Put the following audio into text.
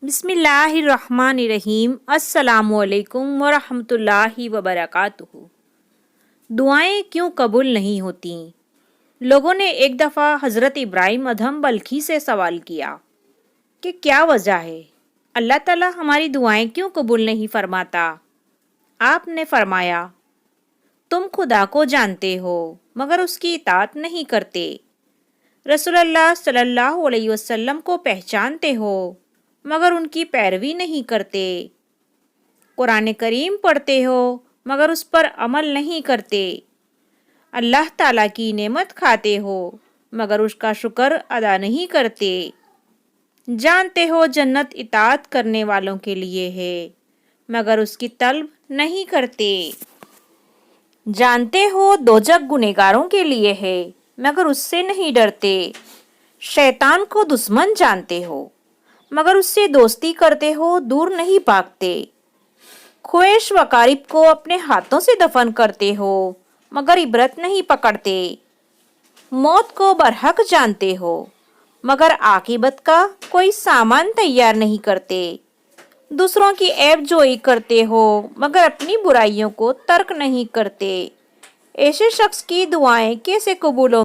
बिस्मिल्लाहिर्रहमानिर्रहीम। अस्सलामुअलैकुम वरहमतुल्लाहि वबरकातुहू। दुआएं क्यों कबूल नहीं होती? लोगों ने एक दफ़ा हज़रत इब्राहिम अधम बल्खी से सवाल किया कि क्या वजह है, अल्लाह ताला हमारी दुआएं क्यों कबूल नहीं फरमाता? आपने फरमाया, तुम खुदा को जानते हो मगर उसकी इताअत नहीं करते। रसूलुल्लाह सल्लल्लाहु अलैहि वसल्लम को पहचानते हो मगर उनकी पैरवी नहीं करते। कुरान करीम पढ़ते हो मगर उस पर अमल नहीं करते। अल्लाह ताला की नेमत खाते हो मगर उसका शुक्र अदा नहीं करते। जानते हो जन्नत इताअत करने वालों के लिए है मगर उसकी तलब नहीं करते। जानते हो दोजख गुनहगारों के लिए है मगर उससे नहीं डरते। शैतान को दुश्मन जानते हो मगर उससे दोस्ती करते हो, दूर नहीं भागते। ख्वेश वकारिब को अपने हाथों से दफन करते हो मगर इबरत नहीं पकड़ते। मौत को बरहक जानते हो मगर आकिबत का कोई सामान तैयार नहीं करते। दूसरों की ऐब जोई करते हो मगर अपनी बुराइयों को तर्क नहीं करते। ऐसे शख्स की दुआएं कैसे कबूल